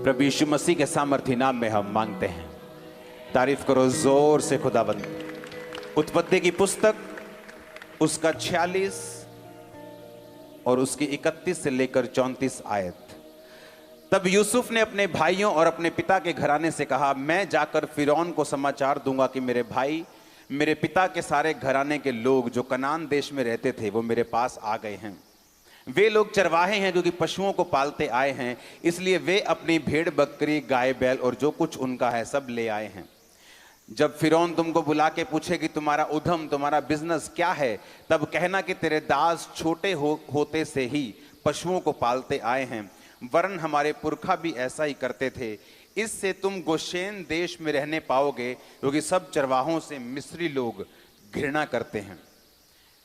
प्रभु यीशु मसीह के सामर्थ्य नाम में हम मांगते हैं। तारीफ करो जोर से खुदाबंद। उत्पत्ति की पुस्तक उसका 46 और उसकी 31 से लेकर 34 आयत। तब यूसुफ ने अपने भाइयों और अपने पिता के घराने से कहा, मैं जाकर फिरौन को समाचार दूंगा कि मेरे भाई, मेरे पिता के सारे घराने के लोग जो कनान देश में रहते थे वो मेरे पास आ गए हैं। वे लोग चरवाहे हैं क्योंकि पशुओं को पालते आए हैं, इसलिए वे अपनी भेड़ बकरी गाय बैल और जो कुछ उनका है सब ले आए हैं। जब फिरौन तुमको बुला के पूछे कि तुम्हारा उद्यम, तुम्हारा बिजनेस क्या है, तब कहना कि तेरे दास छोटे होते से ही पशुओं को पालते आए हैं, वरन हमारे पुरखा भी ऐसा ही करते थे। इससे तुम गोशेन देश में रहने पाओगे क्योंकि सब चरवाहों से मिस्री लोग घृणा करते हैं।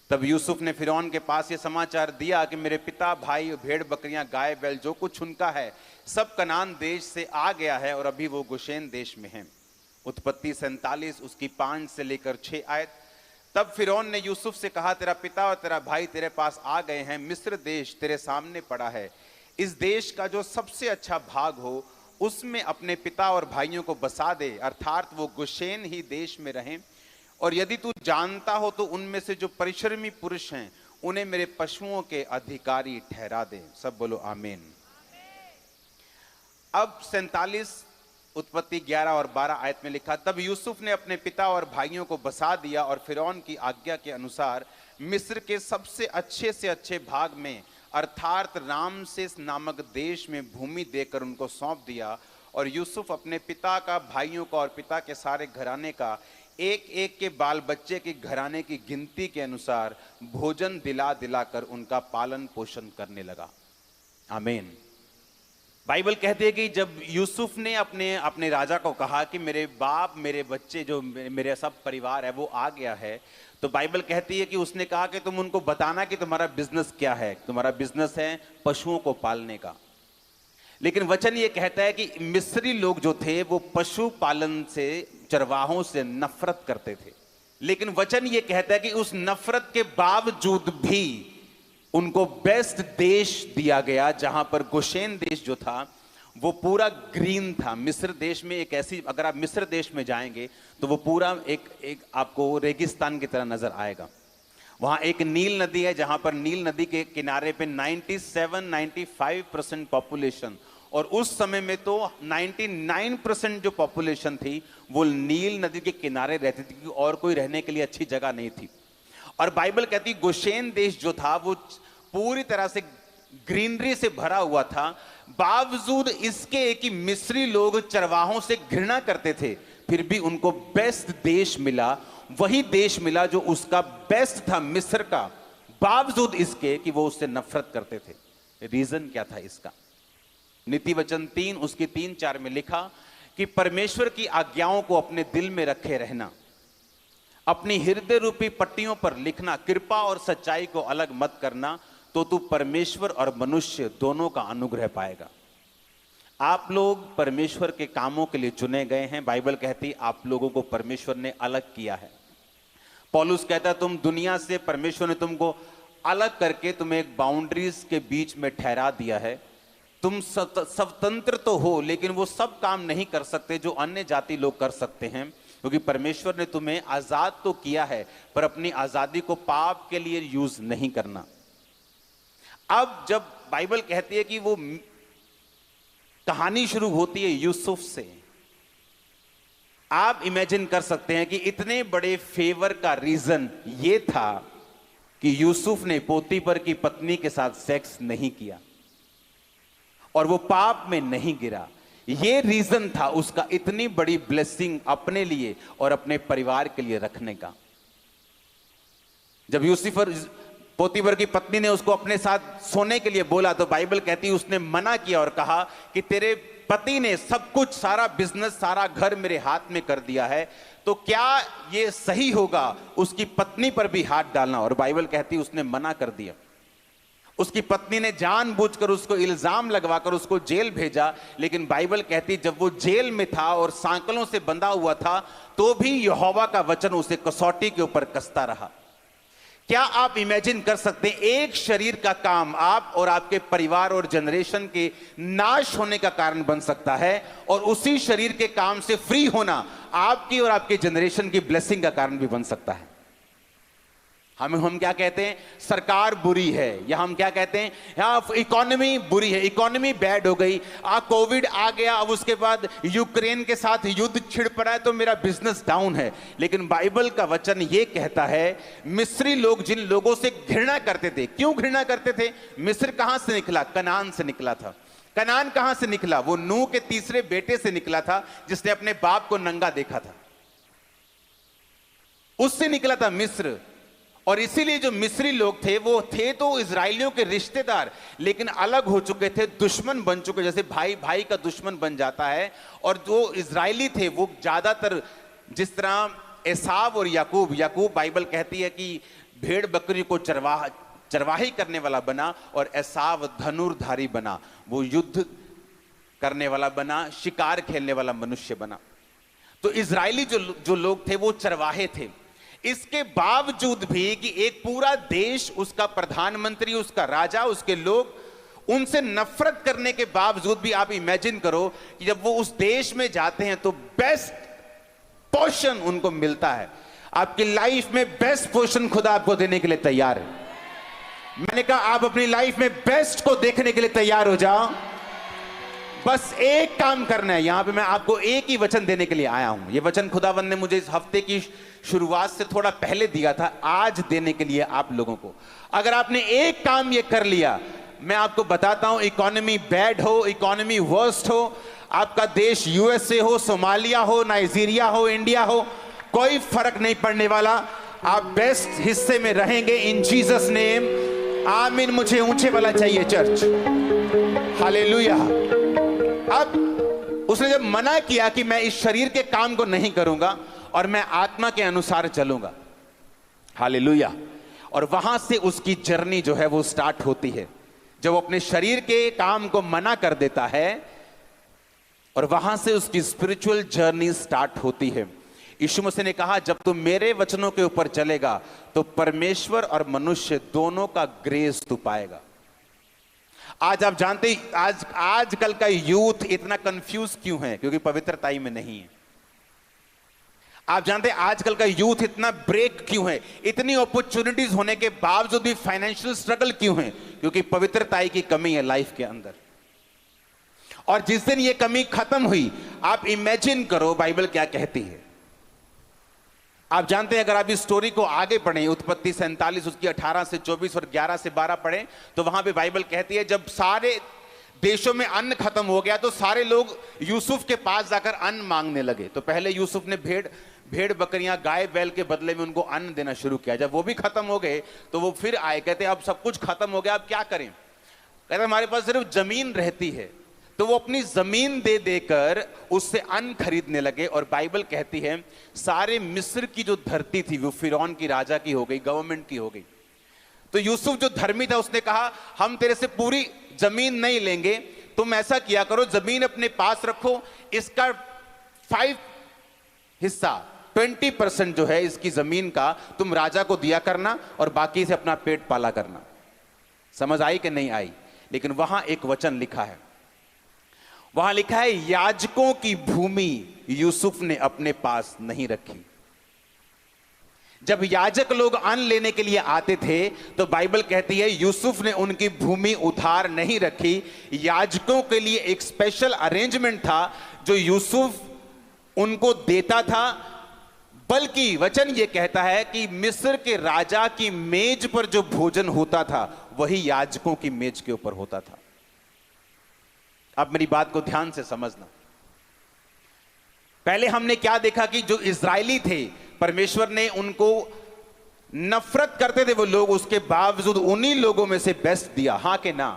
तब यूसुफ ने फिरौन के पास ये समाचार दिया कि मेरे पिता, भाई, भेड़ बकरियां, गाय बैल जो कुछ उनका है सब कनान देश से आ गया है और अभी वो गोशेन देश में है। उत्पत्ति 47 उसकी 5 से लेकर 6 आयत। तब फिरौन ने यूसुफ से कहा, तेरा पिता और तेरा भाई तेरे पास आ गए हैं, मिस्र देश तेरे सामने पड़ा है। इस देश का जो सबसे अच्छा भाग हो उसमें अपने पिता और भाइयों को बसा दे, अर्थात वो गोशेन ही देश में रहें। और यदि तू जानता हो तो उनमें से जो परिश्रमी पुरुष हैं उन्हें मेरे पशुओं के अधिकारी ठहरा दे। सब बोलो आमीन। अब 47 उत्पत्ति 11 और 12 आयत में लिखा, तब यूसुफ ने अपने पिता और भाइयों को बसा दिया और फिरौन की आज्ञा के अनुसार मिस्र के सबसे अच्छे से अच्छे भाग में अर्थात रामसेस नामक देश में भूमि देकर उनको सौंप दिया। और यूसुफ अपने पिता का, भाइयों का और पिता के सारे घराने का एक एक के बाल बच्चे के घराने की गिनती के अनुसार भोजन दिला दिलाकर उनका पालन पोषण करने लगा। आमीन। बाइबल कहती है कि जब यूसुफ ने अपने राजा को कहा कि मेरे बाप, मेरे बच्चे, जो मेरे सब परिवार है वो आ गया है, तो बाइबल कहती है कि उसने कहा कि तुम उनको बताना कि तुम्हारा बिजनेस क्या है। तुम्हारा बिजनेस है पशुओं को पालने का। लेकिन वचन ये कहता है कि मिस्री लोग जो थे वो पशु पालन से, चरवाहों से नफरत करते थे। लेकिन वचन ये कहता है कि उस नफरत के बावजूद भी उनको बेस्ट देश दिया गया, जहां पर गोशेन देश जो था वो पूरा ग्रीन था। मिस्र देश में एक ऐसी, अगर आप मिस्र देश में जाएंगे तो वो पूरा एक आपको रेगिस्तान की तरह नजर आएगा। वहां एक नील नदी है जहां पर नील नदी के किनारे पे 97-95% पॉपुलेशन, और उस समय में तो 99% जो पॉपुलेशन थी वो नील नदी के किनारे रहती थी, क्योंकि और कोई रहने के लिए अच्छी जगह नहीं थी। और बाइबल कहती गोशेन देश जो था वो पूरी तरह से ग्रीनरी से भरा हुआ था। बावजूद इसके कि मिस्री लोग चरवाहों से घृणा करते थे, फिर भी उनको बेस्ट देश मिला। वही देश मिला जो उसका बेस्ट था, मिस्र का, बावजूद इसके कि वो उससे नफरत करते थे। रीजन क्या था इसका? नीति वचन 3 उसकी 3-4 में लिखा कि परमेश्वर की आज्ञाओं को अपने दिल में रखे रहना, अपनी हृदय रूपी पट्टियों पर लिखना, कृपा और सच्चाई को अलग मत करना, तो तू परमेश्वर और मनुष्य दोनों का अनुग्रह पाएगा। आप लोग परमेश्वर के कामों के लिए चुने गए हैं। बाइबल कहती आप लोगों को परमेश्वर ने अलग किया है। पौलुस कहता है तुम दुनिया से, परमेश्वर ने तुमको अलग करके तुम्हें एक बाउंड्रीज के बीच में ठहरा दिया है। तुम स्वतंत्र तो हो, लेकिन वो सब काम नहीं कर सकते जो अन्य जाति लोग कर सकते हैं, क्योंकि परमेश्वर ने तुम्हें आजाद तो किया है, पर अपनी आजादी को पाप के लिए यूज नहीं करना। अब जब बाइबल कहती है कि वो कहानी शुरू होती है यूसुफ से, आप इमेजिन कर सकते हैं कि इतने बड़े फेवर का रीजन ये था कि यूसुफ ने पोतीफर की पत्नी के साथ सेक्स नहीं किया और वो पाप में नहीं गिरा। ये रीजन था उसका इतनी बड़ी ब्लेसिंग अपने लिए और अपने परिवार के लिए रखने का। जब पोतीफर की पत्नी ने उसको अपने साथ सोने के लिए बोला तो बाइबल कहती है उसने मना किया और कहा कि तेरे पति ने सब कुछ, सारा बिजनेस, सारा घर मेरे हाथ में कर दिया है, तो क्या ये सही होगा उसकी पत्नी पर भी हाथ डालना? और बाइबल कहती है उसने मना कर दिया। उसकी पत्नी ने जानबूझकर उसको इल्जाम लगवाकर उसको जेल भेजा। लेकिन बाइबल कहती जब वो जेल में था और सांकलों से बंधा हुआ था तो भी यहोवा का वचन उसे कसौटी के ऊपर कसता रहा। क्या आप इमेजिन कर सकते हैं एक शरीर का काम आप और आपके परिवार और जनरेशन के नाश होने का कारण बन सकता है, और उसी शरीर के काम से फ्री होना आपकी और आपके जनरेशन की ब्लेसिंग का कारण भी बन सकता है। हम क्या कहते हैं, सरकार बुरी है, या हम क्या कहते हैं, या इकोनॉमी बुरी है, इकोनॉमी बैड हो गई, कोविड आ गया, अब उसके बाद यूक्रेन के साथ युद्ध छिड़ पड़ा है तो मेरा बिजनेस डाउन है। लेकिन बाइबल का वचन ये कहता है, मिस्री लोग जिन लोगों से घृणा करते थे, क्यों घृणा करते थे? मिस्र कहां से निकला? कनान से निकला था। कनान कहां से निकला? वो नूह के तीसरे बेटे से निकला था, जिसने अपने बाप को नंगा देखा था, उससे निकला था मिस्र। और इसीलिए जो मिस्री लोग थे वो थे तो इजराइलियों के रिश्तेदार, लेकिन अलग हो चुके थे, दुश्मन बन चुके, जैसे भाई भाई का दुश्मन बन जाता है। और जो इजराइली थे वो ज्यादातर, जिस तरह एसाव और याकूब बाइबल कहती है कि भेड़ बकरी को चरवाही करने वाला बना, और एसाव धनुर्धारी बना, वो युद्ध करने वाला बना, शिकार खेलने वाला मनुष्य बना। तो इजराइली जो लोग थे वो चरवाहे थे। इसके बावजूद भी कि एक पूरा देश, उसका प्रधानमंत्री, उसका राजा, उसके लोग उनसे नफरत करने के बावजूद भी आप इमेजिन करो कि जब वो उस देश में जाते हैं तो बेस्ट पोर्शन उनको मिलता है। आपकी लाइफ में बेस्ट पोर्शन खुदा आपको देने के लिए तैयार है। मैंने कहा आप अपनी लाइफ में बेस्ट को देखने के लिए तैयार हो जाओ। बस एक काम करना है। यहां पे मैं आपको एक ही वचन देने के लिए आया हूं। यह वचन खुदावंद ने मुझे इस हफ्ते की शुरुआत से थोड़ा पहले दिया था, आज देने के लिए आप लोगों को। अगर आपने एक काम ये कर लिया, मैं आपको बताता हूं, इकोनॉमी बैड हो, इकोनॉमी वर्स्ट हो, आपका देश यूएसए हो, सोमालिया हो, नाइजीरिया हो, इंडिया हो, कोई फर्क नहीं पड़ने वाला। आप बेस्ट हिस्से में रहेंगे इन जीसस नेम। आमीन। मुझे ऊंचे वाला चाहिए चर्च। हालेलुया। अब उसने जब मना किया कि मैं इस शरीर के काम को नहीं करूंगा और मैं आत्मा के अनुसार चलूंगा, हालेलुया, और वहां से उसकी जर्नी जो है वो स्टार्ट होती है। जब वो अपने शरीर के काम को मना कर देता है और वहां से उसकी स्पिरिचुअल जर्नी स्टार्ट होती है। यीशु मसीह ने कहा, जब तुम मेरे वचनों के ऊपर चलेगा तो परमेश्वर और मनुष्य दोनों का ग्रेस तू पाएगा। आज आप जानते, आजकल का यूथ इतना कंफ्यूज क्यों है? क्योंकि पवित्रताई में नहीं है। आप जानते हैं आजकल का यूथ इतना ब्रेक क्यों है? इतनी अपॉर्चुनिटीज होने के बावजूद भी फाइनेंशियल स्ट्रगल क्यों है? क्योंकि पवित्रताई की कमी है लाइफ के अंदर। और जिस दिन ये कमी खत्म हुई, आप इमेजिन करो बाइबल क्या कहती है। आप जानते हैं, अगर आप इस स्टोरी को आगे पढ़ें, उत्पत्ति 47 उसकी 18 से 24 और 11 से 12 पढ़ें, तो वहां पे बाइबल कहती है, जब सारे देशों में अन्न खत्म हो गया तो सारे लोग यूसुफ के पास जाकर अन्न मांगने लगे। तो पहले यूसुफ ने भेड़ बकरियां, गाय बैल के बदले में उनको अन्न देना शुरू किया। जब वो भी खत्म हो गए तो वो फिर आए, कहते अब सब कुछ खत्म हो गया, अब क्या करें? कहते हमारे पास सिर्फ जमीन रहती है। तो वो अपनी जमीन दे देकर उससे अन्न खरीदने लगे। और बाइबल कहती है सारे मिस्र की जो धरती थी वो फिरौन की राजा की हो गई, गवर्नमेंट की हो गई। तो यूसुफ जो धर्मी था उसने कहा, हम तेरे से पूरी जमीन नहीं लेंगे, तुम ऐसा किया करो, जमीन अपने पास रखो, इसका 5 हिस्सा 20% जो है इसकी जमीन का तुम राजा को दिया करना और बाकी से अपना पेट पाला करना। समझ आई कि नहीं आई? लेकिन वहां एक वचन लिखा है, वहां लिखा है, याजकों की भूमि यूसुफ ने अपने पास नहीं रखी। जब याजक लोग अन्न लेने के लिए आते थे तो बाइबल कहती है यूसुफ ने उनकी भूमि उधार नहीं रखी। याजकों के लिए एक स्पेशल अरेंजमेंट था जो यूसुफ उनको देता था। बल्कि वचन यह कहता है कि मिस्र के राजा की मेज पर जो भोजन होता था वही याजकों की मेज के ऊपर होता था। अब मेरी बात को ध्यान से समझना। पहले हमने क्या देखा कि जो इजरायली थे, परमेश्वर ने उनको, नफरत करते थे वो लोग, उसके बावजूद उन्हीं लोगों में से बेस्ट दिया, हां के ना।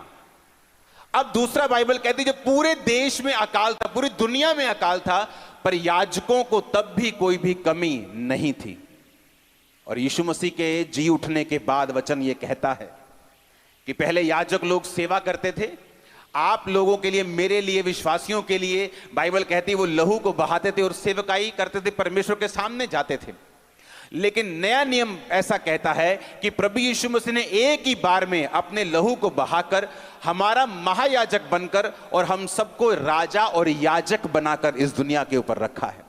अब दूसरा बाइबल कहती है जब पूरे देश में अकाल था, पूरी दुनिया में अकाल था, पर याजकों को तब भी कोई भी कमी नहीं थी। और यीशु मसीह के जी उठने के बाद वचन ये कहता है कि पहले याजक लोग सेवा करते थे, आप लोगों के लिए, मेरे लिए, विश्वासियों के लिए, बाइबल कहती है वो लहू को बहाते थे और सेवकाई करते थे, परमेश्वर के सामने जाते थे। लेकिन नया नियम ऐसा कहता है कि प्रभु यीशु मसीह ने एक ही बार में अपने लहू को बहाकर हमारा महायाजक बनकर और हम सबको राजा और याजक बनाकर इस दुनिया के ऊपर रखा है।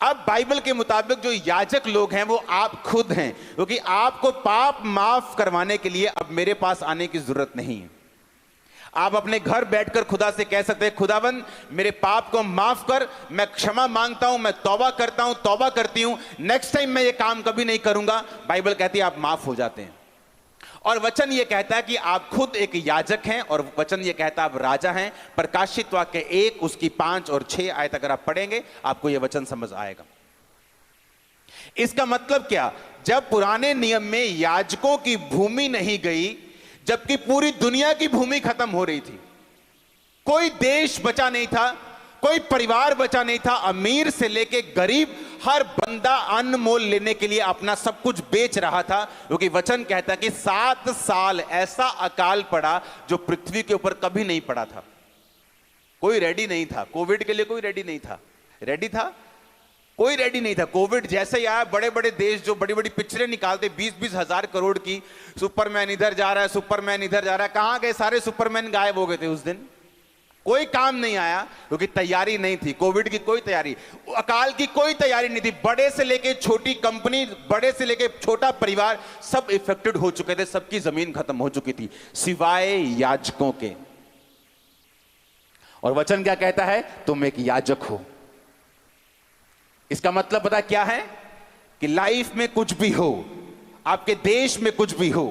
अब बाइबल के मुताबिक जो याजक लोग हैं वो आप खुद हैं, क्योंकि आपको पाप माफ करवाने के लिए अब मेरे पास आने की जरूरत नहीं है। आप अपने घर बैठकर खुदा से कह सकते हैं, खुदावन मेरे पाप को माफ कर, मैं क्षमा मांगता हूं, मैं तौबा करता हूं, तौबा करती हूं, नेक्स्ट टाइम मैं ये काम कभी नहीं करूंगा। बाइबल कहती है आप माफ हो जाते हैं। और वचन ये कहता है कि आप खुद एक याजक हैं, और वचन ये कहता है आप राजा हैं। प्रकाशित वाक्य 1 उसकी 5 और 6 आयत अगर आप पढ़ेंगे आपको यह वचन समझ आएगा। इसका मतलब क्या, जब पुराने नियम में याजकों की भूमि नहीं गई, जबकि पूरी दुनिया की भूमि खत्म हो रही थी, कोई देश बचा नहीं था, कोई परिवार बचा नहीं था, अमीर से लेके गरीब हर बंदा अन्न मोल लेने के लिए अपना सब कुछ बेच रहा था, क्योंकि वचन कहता है कि 7 साल ऐसा अकाल पड़ा जो पृथ्वी के ऊपर कभी नहीं पड़ा था। कोई रेडी नहीं था कोविड के लिए, कोई रेडी नहीं था। रेडी था कोई रेडी नहीं था। कोविड जैसे ही आया, बड़े बड़े देश जो बड़ी बड़ी पिक्चरें निकालते 20-20 हजार करोड़ की, सुपरमैन इधर जा रहा है, सुपरमैन इधर जा रहा है, कहां गए सारे सुपरमैन? गायब हो गए थे उस दिन। कोई काम नहीं आया क्योंकि तैयारी नहीं थी। कोविड की कोई तैयारी, अकाल की कोई तैयारी नहीं थी। बड़े से लेके छोटी कंपनी, बड़े से लेके छोटा परिवार, सब इफेक्टेड हो चुके थे, सबकी जमीन खत्म हो चुकी थी सिवाय याजकों के। और वचन क्या कहता है? तुम एक याजक हो। इसका मतलब पता क्या है कि लाइफ में कुछ भी हो, आपके देश में कुछ भी हो,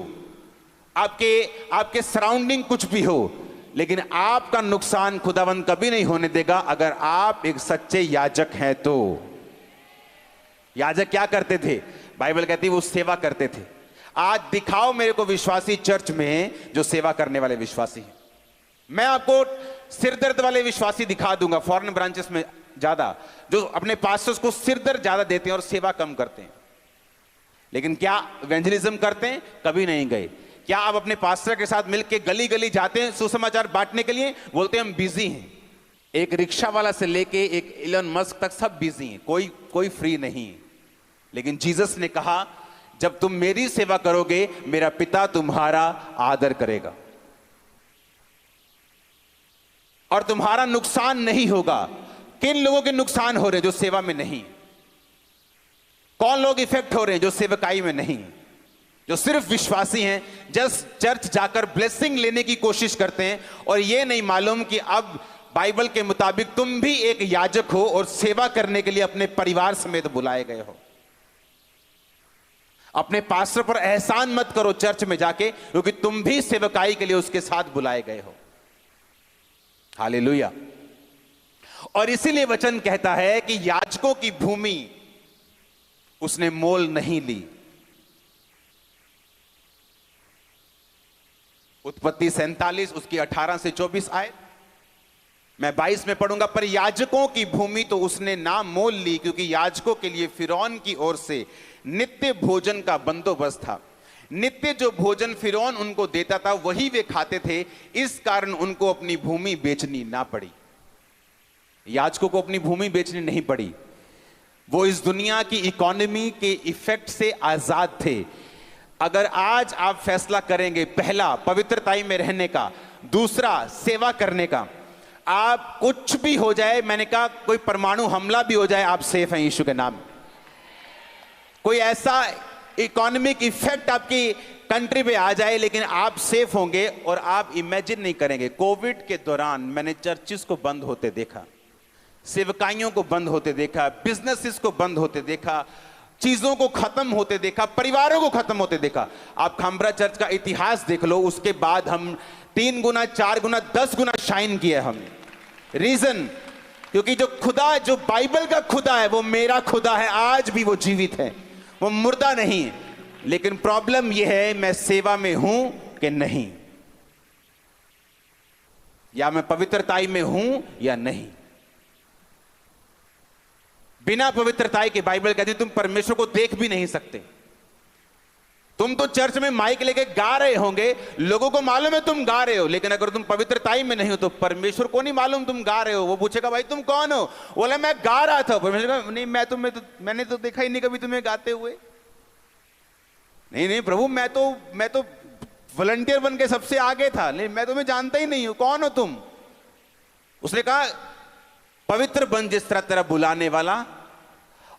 आपके सराउंडिंग कुछ भी हो, लेकिन आपका नुकसान खुदावंद कभी नहीं होने देगा अगर आप एक सच्चे याजक हैं तो। याजक क्या करते थे? बाइबल कहती है वो सेवा करते थे। आज दिखाओ मेरे को विश्वासी चर्च में जो सेवा करने वाले विश्वासी हैं। मैं आपको सिरदर्द वाले विश्वासी दिखा दूंगा, फॉरेन ब्रांचेस में ज्यादा, जो अपने पास्टर्स को सिरदर्द ज्यादा देते हैं और सेवा कम करते हैं। लेकिन क्या इवेंजलिज्म करते हैं? कभी नहीं गए। क्या आप अपने पास्टर के साथ मिलकर गली गली जाते हैं सुसमाचार बांटने के लिए? बोलते हैं हम बिजी हैं। एक रिक्शा वाला से लेके एक इलन मस्क तक सब बिजी हैं, कोई फ्री नहीं है। लेकिन जीसस ने कहा जब तुम मेरी सेवा करोगे मेरा पिता तुम्हारा आदर करेगा और तुम्हारा नुकसान नहीं होगा। किन लोगों के नुकसान हो रहे हैं? जो सेवा में नहीं। कौन लोग इफेक्ट हो रहे हैं? जो सेवकाई में नहीं, जो सिर्फ विश्वासी हैं, जस्ट चर्च जाकर ब्लेसिंग लेने की कोशिश करते हैं और यह नहीं मालूम कि अब बाइबल के मुताबिक तुम भी एक याजक हो और सेवा करने के लिए अपने परिवार समेत बुलाए गए हो। अपने पास्टर पर एहसान मत करो चर्च में जाके, क्योंकि तुम भी सेवकाई के लिए उसके साथ बुलाए गए हो। हालेलुया। और इसीलिए वचन कहता है कि याजकों की भूमि उसने मोल नहीं ली। उत्पत्ति 47 उसकी 18 से 24 आए, मैं 22 में पढ़ूंगा। पर याजकों की भूमि तो उसने ना मोल ली, क्योंकि याजकों के लिए फिरौन की ओर से नित्य भोजन का बंदोबस्त था। नित्य जो भोजन फिरौन उनको देता था वही वे खाते थे, इस कारण उनको अपनी भूमि बेचनी ना पड़ी। याजकों को अपनी भूमि बेचनी नहीं पड़ी। वो इस दुनिया की इकोनॉमी के इफेक्ट से आजाद थे। अगर आज आप फैसला करेंगे, पहला पवित्रताई में रहने का, दूसरा सेवा करने का, आप कुछ भी हो जाए, मैंने कहा कोई परमाणु हमला भी हो जाए, आप सेफ हैं यीशु के नाम। कोई ऐसा इकोनॉमिक इफेक्ट आपकी कंट्री पे आ जाए, लेकिन आप सेफ होंगे। और आप इमेजिन नहीं करेंगे, कोविड के दौरान मैंने चर्चिस को बंद होते देखा, सेवकाइयों को बंद होते देखा, बिजनेसेस को बंद होते देखा, चीजों को खत्म होते देखा, परिवारों को खत्म होते देखा। आप खामरा चर्च का इतिहास देख लो, उसके बाद हम 3 गुना 4 गुना 10 गुना शाइन किया हमने। रीजन, क्योंकि जो खुदा, जो बाइबल का खुदा है वो मेरा खुदा है, आज भी वो जीवित है, वो मुर्दा नहीं है। लेकिन प्रॉब्लम यह है मैं सेवा में हूं कि नहीं, या मैं पवित्रताई में हूं या नहीं। बिना पवित्रताई के बाइबल कहती तुम परमेश्वर को देख भी नहीं सकते। तुम तो चर्च में माइक लेके गा रहे होंगे, लोगों को मालूम है तुम गा रहे हो, लेकिन अगर तुम पवित्रताई में नहीं हो तो परमेश्वर को नहीं मालूम तुम गा रहे हो। वो पूछेगा भाई तुम कौन हो? बोला मैं गा रहा था। परमेश्वर कहा नहीं, मैंने तो देखा ही नहीं कभी तुम्हें गाते हुए। नहीं नहीं प्रभु, मैं तो वॉलंटियर बन के सबसे आगे था, लेकिन मैं तुम्हें जानता ही नहीं हूं, कौन हो तुम? उसने कहा पवित्र बन जिस तरह तेरा बुलाने वाला।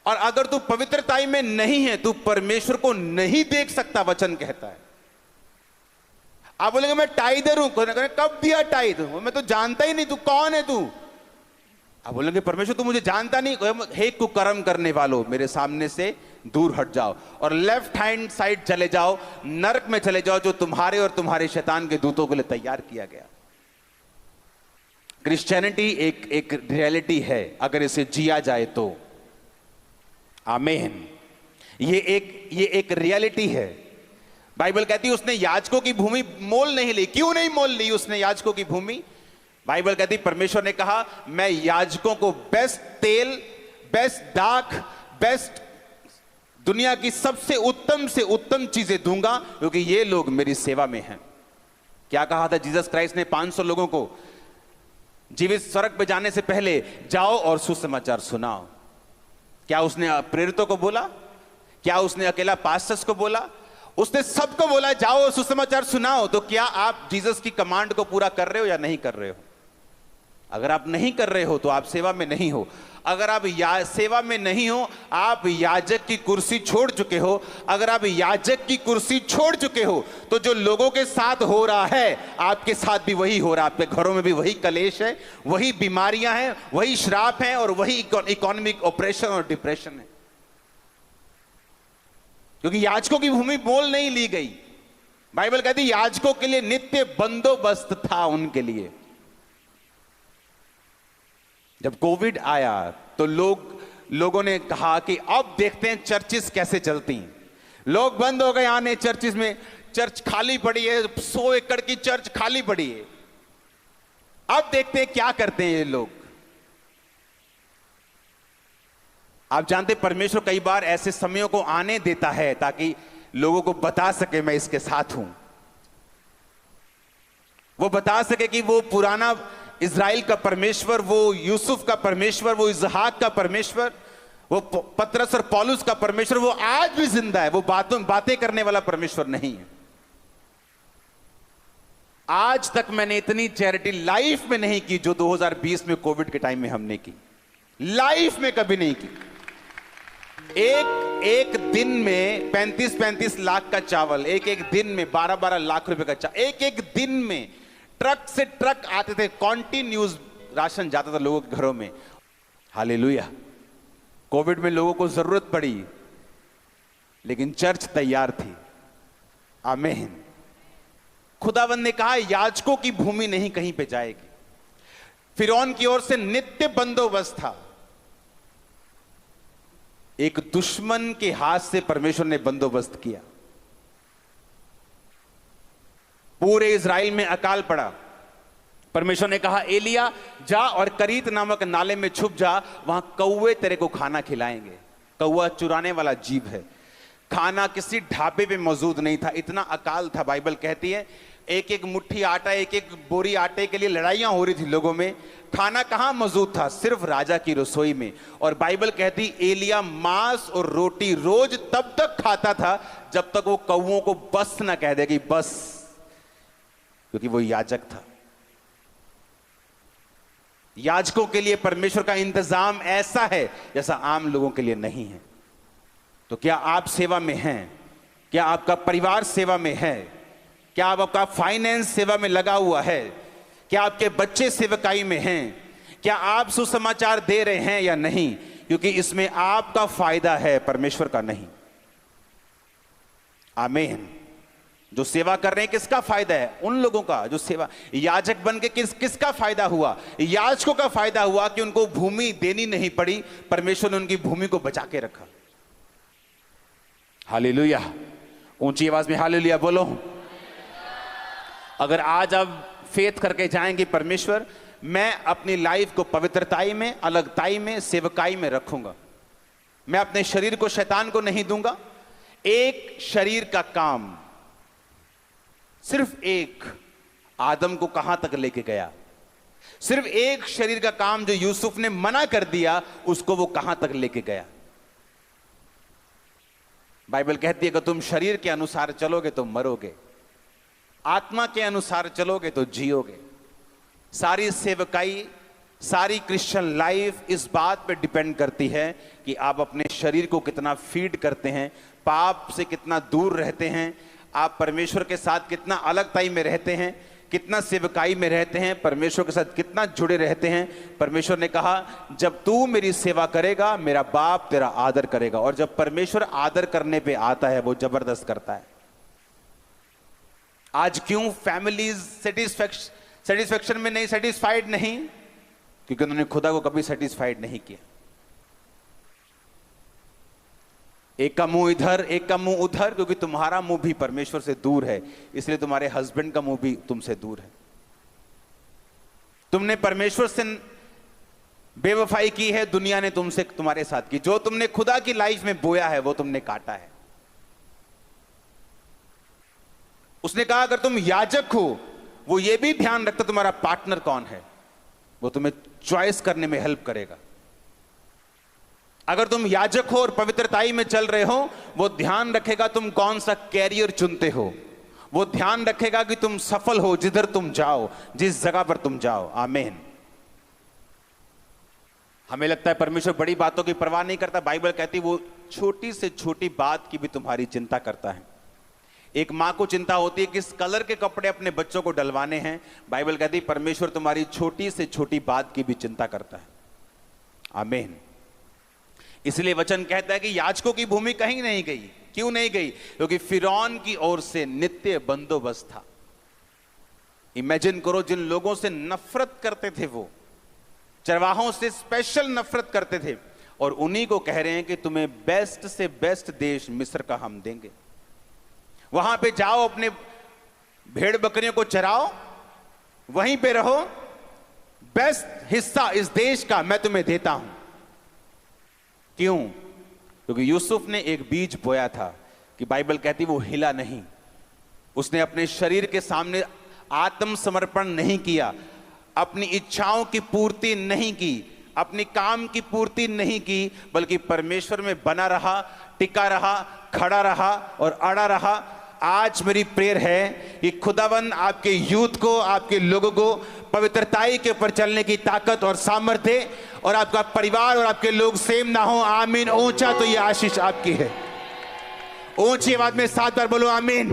और अगर तू पवित्रताई में नहीं है, तू परमेश्वर को नहीं देख सकता, वचन कहता है। आप बोलेंगे मैं टाइदर हूं, कब दिया टाइद? मैं तो जानता ही नहीं, तू कौन है तू? आप बोलेंगे परमेश्वर तू मुझे जानता नहीं, हे कुकर्म करने वालों, मेरे सामने से दूर हट जाओ और लेफ्ट हैंड साइड चले जाओ, नरक में चले जाओ, जो तुम्हारे और तुम्हारे शैतान के दूतों के लिए तैयार किया गया। क्रिश्चियनिटी एक रियलिटी है, अगर इसे जिया जाए तो। आमीन। ये एक रियलिटी है। बाइबल कहती है उसने याजकों की भूमि मोल नहीं ली। क्यों नहीं मोल ली उसने याजकों की भूमि? बाइबल कहती परमेश्वर ने कहा मैं याजकों को बेस्ट तेल, बेस्ट दाख, बेस्ट दुनिया की सबसे उत्तम चीजें दूंगा, क्योंकि ये लोग मेरी सेवा में हैं। क्या कहा था जीसस क्राइस्ट ने 500 लोगों को जीवित स्वर्ग पे जाने से पहले? जाओ और सुसमाचार सुनाओ। क्या उसने प्रेरितों को बोला? क्या उसने अकेला पास्टर्स को बोला? उसने सबको बोला जाओ और सुसमाचार सुनाओ। तो क्या आप जीसस की कमांड को पूरा कर रहे हो या नहीं कर रहे हो? अगर आप नहीं कर रहे हो तो आप सेवा में नहीं हो। अगर आप सेवा में नहीं हो, आप याजक की कुर्सी छोड़ चुके हो। अगर आप याजक की कुर्सी छोड़ चुके हो तो जो लोगों के साथ हो रहा है आपके साथ भी वही हो रहा है। आपके घरों में भी वही कलेश है, वही बीमारियां हैं, वही श्राप हैं और वही इकोनॉमिक ऑपरेशन और डिप्रेशन है, क्योंकि याजकों की भूमि मोल नहीं ली गई। बाइबल कहती याजकों के लिए नित्य बंदोबस्त था उनके लिए। जब कोविड आया तो लोगों ने कहा कि अब देखते हैं चर्चिस कैसे चलती हैं। लोग बंद हो गए आने चर्चिस में, चर्च खाली पड़ी है, 100 एकड़ की चर्च खाली पड़ी है। अब देखते हैं क्या करते हैं ये लोग। आप जानते परमेश्वर कई बार ऐसे समयों को आने देता है ताकि लोगों को बता सके मैं इसके साथ हूं। वो बता सके कि वो पुराना इज़राइल का परमेश्वर, वो यूसुफ का परमेश्वर, वो इसहाक का परमेश्वर, वो पतरस और पौलुस का परमेश्वर, वो आज भी जिंदा है। वो बातें करने वाला परमेश्वर नहीं है। आज तक मैंने इतनी चैरिटी लाइफ में नहीं की जो 2020 में कोविड के टाइम में हमने की। लाइफ में कभी नहीं की। एक दिन में 35 लाख का चावल, एक दिन में 12 लाख रुपए का चावल, एक दिन में ट्रक से ट्रक आते थे, कॉन्टिन्यूस राशन जाता था लोगों के घरों में। हालेलुया। कोविड में लोगों को जरूरत पड़ी लेकिन चर्च तैयार थी। आमीन। खुदावंद ने कहा याजकों की भूमि नहीं कहीं पे जाएगी। फिरौन की ओर से नित्य बंदोबस्त था। एक दुश्मन के हाथ से परमेश्वर ने बंदोबस्त किया। पूरे इज़राइल में अकाल पड़ा। परमेश्वर ने कहा एलिया जा और करीत नामक नाले में छुप जा, वहां कौवे तेरे को खाना खिलाएंगे। कौवा चुराने वाला जीव है। खाना किसी ढाबे पे मौजूद नहीं था, इतना अकाल था। बाइबल कहती है एक मुट्ठी आटा, एक बोरी आटे के लिए लड़ाइयां हो रही थी लोगों में। खाना कहां मौजूद था? सिर्फ राजा की रसोई में। और बाइबल कहती एलिया मांस और रोटी रोज तब तक खाता था जब तक वो कौवों को बस ना कह दे कि बस, क्योंकि वो याजक था। याजकों के लिए परमेश्वर का इंतजाम ऐसा है जैसा आम लोगों के लिए नहीं है। तो क्या आप सेवा में हैं? क्या आपका परिवार सेवा में है? क्या आपका फाइनेंस सेवा में लगा हुआ है? क्या आपके बच्चे सेवकाई में हैं? क्या आप सुसमाचार दे रहे हैं या नहीं? क्योंकि इसमें आपका फायदा है, परमेश्वर का नहीं। आमीन। जो सेवा कर रहे हैं किसका फायदा है? उन लोगों का जो सेवा। याजक बन के किसका फायदा हुआ? याजकों का फायदा हुआ कि उनको भूमि देनी नहीं पड़ी, परमेश्वर ने उनकी भूमि को बचा के रखा। हालेलुया। ऊंची आवाज में हालेलुया बोलो। अगर आज आप फेथ करके जाएंगे परमेश्वर मैं अपनी लाइफ को पवित्रताई में, अलगताई में, सेवकाई में रखूंगा। मैं अपने शरीर को शैतान को नहीं दूंगा। एक शरीर का काम, सिर्फ एक, आदम को कहां तक लेके गया? सिर्फ एक शरीर का काम जो यूसुफ ने मना कर दिया, उसको वो कहां तक लेके गया? बाइबल कहती है कि तुम शरीर के अनुसार चलोगे तो मरोगे, आत्मा के अनुसार चलोगे तो जियोगे। सारी सेवकाई, सारी क्रिश्चियन लाइफ इस बात पे डिपेंड करती है कि आप अपने शरीर को कितना फीड करते हैं, पाप से कितना दूर रहते हैं, आप परमेश्वर के साथ कितना अलगताई में रहते हैं, कितना सेवकाई में रहते हैं, परमेश्वर के साथ कितना जुड़े रहते हैं। परमेश्वर ने कहा जब तू मेरी सेवा करेगा मेरा बाप तेरा आदर करेगा। और जब परमेश्वर आदर करने पे आता है वो जबरदस्त करता है। आज क्यों फैमिलीज सेटिस्फैक्शन में नहीं, सेटिस्फाइड नहीं? क्योंकि उन्होंने खुदा को कभी सेटिस्फाइड नहीं किया। एक का मुंह इधर, एक का मुंह उधर, क्योंकि तुम्हारा मुंह भी परमेश्वर से दूर है, इसलिए तुम्हारे हस्बैंड का मुंह भी तुमसे दूर है। तुमने परमेश्वर से बेवफाई की है, दुनिया ने तुमसे तुम्हारे साथ की। जो तुमने खुदा की लाइफ में बोया है वो तुमने काटा है। उसने कहा अगर तुम याजक हो, वो ये भी ध्यान रखता तुम्हारा पार्टनर कौन है, वो तुम्हें चॉइस करने में हेल्प करेगा। अगर तुम याजक हो और पवित्रताई में चल रहे हो, वो ध्यान रखेगा तुम कौन सा कैरियर चुनते हो, वो ध्यान रखेगा कि तुम सफल हो जिधर तुम जाओ, जिस जगह पर तुम जाओ। आमीन। हमें लगता है परमेश्वर बड़ी बातों की परवाह नहीं करता। बाइबल कहती वो छोटी से छोटी बात की भी तुम्हारी चिंता करता है। एक मां को चिंता होती है किस कलर के कपड़े अपने बच्चों को डलवाने हैं। बाइबल कहती परमेश्वर तुम्हारी छोटी से छोटी बात की भी चिंता करता है। आमीन। इसलिए वचन कहता है कि याजकों की भूमि कहीं नहीं गई। क्यों नहीं गई? क्योंकि फिरौन की ओर से नित्य बंदोबस्त था। इमेजिन करो, जिन लोगों से नफरत करते थे, वो चरवाहों से स्पेशल नफरत करते थे, और उन्हीं को कह रहे हैं कि तुम्हें बेस्ट से बेस्ट देश मिस्र का हम देंगे। वहां पे जाओ, अपने भेड़ बकरियों को चराओ, वहीं पे रहो, बेस्ट हिस्सा इस देश का मैं तुम्हें देता हूं। क्यों? क्योंकि यूसुफ ने एक बीज बोया था कि बाइबल कहती वो हिला नहीं। उसने अपने शरीर के सामने आत्मसमर्पण नहीं किया, अपनी इच्छाओं की पूर्ति नहीं की, अपनी काम की पूर्ति नहीं की, बल्कि परमेश्वर में बना रहा, टिका रहा, खड़ा रहा और अड़ा रहा। आज मेरी प्रेयर है कि खुदावन आपके यूथ को, आपके लोगों को पवित्रताई के ऊपर चलने की ताकत और सामर्थ्य, और आपका परिवार और आपके लोग सेम ना हो। आमीन। ऊंचा तो ये आशीष आपकी है। ऊंची आवाज में 7 बार बोलो आमीन।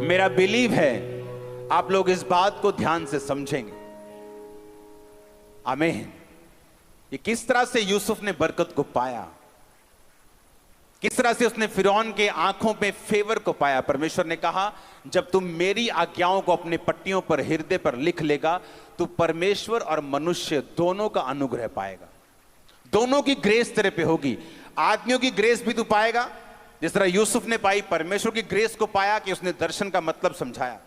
मेरा बिलीव है आप लोग इस बात को ध्यान से समझेंगे। आमीन। ये किस तरह से यूसुफ ने बरकत को पाया, किस तरह से उसने फिरौन के आंखों में फेवर को पाया। परमेश्वर ने कहा जब तुम मेरी आज्ञाओं को अपने पट्टियों पर, हृदय पर लिख लेगा, तो परमेश्वर और मनुष्य दोनों का अनुग्रह पाएगा। दोनों की ग्रेस तेरे पे होगी। आदमियों की ग्रेस भी तू पाएगा, जिस तरह यूसुफ ने पाई। परमेश्वर की ग्रेस को पाया कि उसने दर्शन का मतलब समझाया,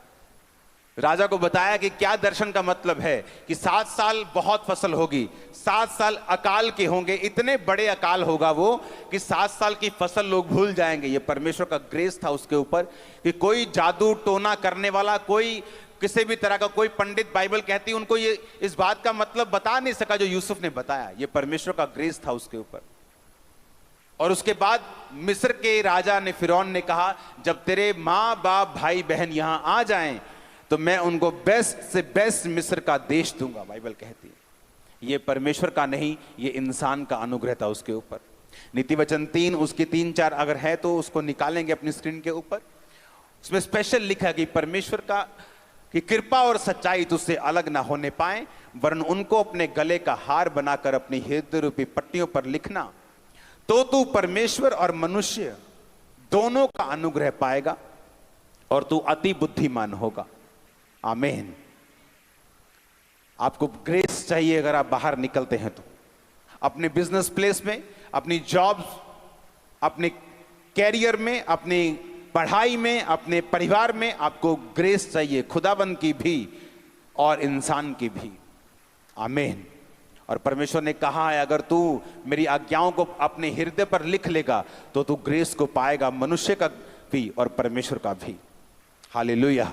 राजा को बताया कि क्या दर्शन का मतलब है, कि 7 साल बहुत फसल होगी, 7 साल अकाल के होंगे, इतने बड़े अकाल होगा वो कि 7 साल की फसल लोग भूल जाएंगे। ये परमेश्वर का ग्रेस था उसके ऊपर, कि कोई जादू टोना करने वाला, कोई किसी भी तरह का कोई पंडित, बाइबल कहती है, उनको ये इस बात का मतलब बता नहीं सका जो यूसुफ ने बताया। ये परमेश्वर का ग्रेस था उसके ऊपर। और उसके बाद मिस्र के राजा ने, फिरौन ने कहा जब तेरे माँ बाप भाई बहन यहां आ जाएं तो मैं उनको बेस्ट से बेस्ट मिस्र का देश दूंगा। बाइबल कहती है ये परमेश्वर का नहीं, ये इंसान का अनुग्रह था उसके ऊपर। नीति वचन 3 उसकी 3-4 अगर है तो उसको निकालेंगे अपनी स्क्रीन के ऊपर। उसमें स्पेशल लिखा है कि परमेश्वर का कि कृपा और सच्चाई तुझसे अलग ना होने पाए, वरन उनको अपने गले का हार बनाकर अपनी हृदय रूपी पट्टियों पर लिखना, तो तू परमेश्वर और मनुष्य दोनों का अनुग्रह पाएगा और तू अति बुद्धिमान होगा। आमीन। आपको ग्रेस चाहिए अगर आप बाहर निकलते हैं तो, अपने बिजनेस प्लेस में, अपनी जॉब, अपने कैरियर में, अपनी पढ़ाई में, अपने परिवार में आपको ग्रेस चाहिए, खुदाबंद की भी और इंसान की भी। आमीन। और परमेश्वर ने कहा है अगर तू मेरी आज्ञाओं को अपने हृदय पर लिख लेगा तो तू ग्रेस को पाएगा, मनुष्य का भी और परमेश्वर का भी। हालेलुया।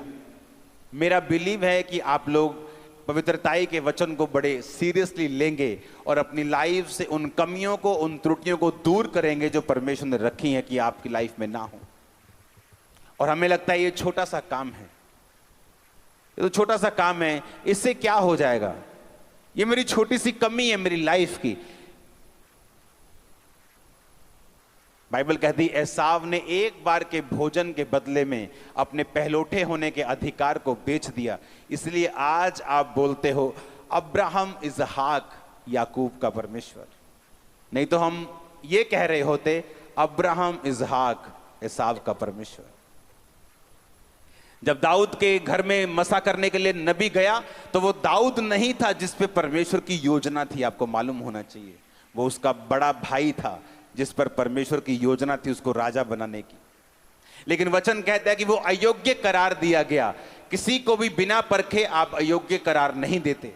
मेरा बिलीव है कि आप लोग पवित्रताई के वचन को बड़े सीरियसली लेंगे और अपनी लाइफ से उन कमियों को, उन त्रुटियों को दूर करेंगे जो परमेश्वर ने रखी हैं कि आपकी लाइफ में ना हो। और हमें लगता है ये छोटा सा काम है, ये तो छोटा सा काम है, इससे क्या हो जाएगा, ये मेरी छोटी सी कमी है मेरी लाइफ की। बाइबल कहती है एसाव ने एक बार के भोजन के बदले में अपने पहलौठे होने के अधिकार को बेच दिया, इसलिए आज आप बोलते हो अब्राहम इसहाक याकूब का परमेश्वर। नहीं तो हम ये कह रहे होते अब्राहम इसहाक एसाव का परमेश्वर। जब दाऊद के घर में मसा करने के लिए नबी गया तो वो दाऊद नहीं था जिस पे परमेश्वर की योजना थी, आपको मालूम होना चाहिए। वो उसका बड़ा भाई था जिस पर परमेश्वर की योजना थी उसको राजा बनाने की। लेकिन वचन कहता है कि वो अयोग्य करार दिया गया। किसी को भी बिना परखे आप अयोग्य करार नहीं देते।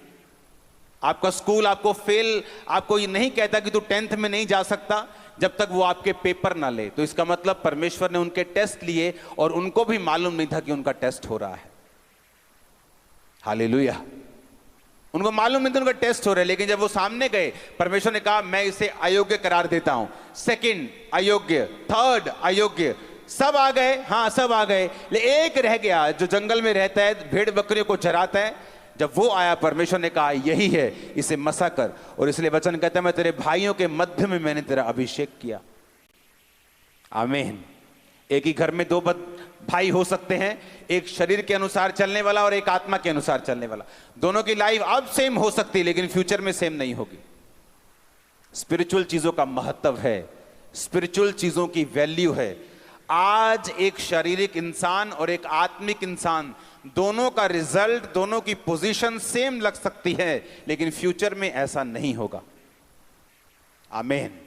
आपका स्कूल आपको फेल, आपको ये नहीं कहता कि तू 10th में नहीं जा सकता जब तक वो आपके पेपर ना ले। तो इसका मतलब परमेश्वर ने उनके टेस्ट लिए और उनको भी मालूम नहीं था कि उनका टेस्ट हो रहा है। हालेलुया। उनको मालूम नहीं था उनका टेस्ट हो रहा है, लेकिन जब वो सामने गए परमेश्वर ने कहा मैं इसे अयोग्य करार देता हूं। सेकंड अयोग्य, थर्ड अयोग्य, सब आ गए, हाँ सब आ गए, लेकिन एक रह गया जो जंगल में रहता है, भेड़ बकरियों को चराता है। जब वो आया परमेश्वर ने कहा यही है, इसे मसा कर। और इसलिए वचन कहता है मैं तेरे भाइयों के मध्य में मैंने तेरा अभिषेक किया। आमीन। एक ही घर में दो भाई हो सकते हैं, एक शरीर के अनुसार चलने वाला और एक आत्मा के अनुसार चलने वाला। दोनों की लाइफ अब सेम हो सकती है लेकिन फ्यूचर में सेम नहीं होगी। स्पिरिचुअल चीजों का महत्व है, स्पिरिचुअल चीजों की वैल्यू है। आज एक शारीरिक इंसान और एक आत्मिक इंसान, दोनों का रिजल्ट, दोनों की पोजीशन सेम लग सकती है लेकिन फ्यूचर में ऐसा नहीं होगा। आमीन।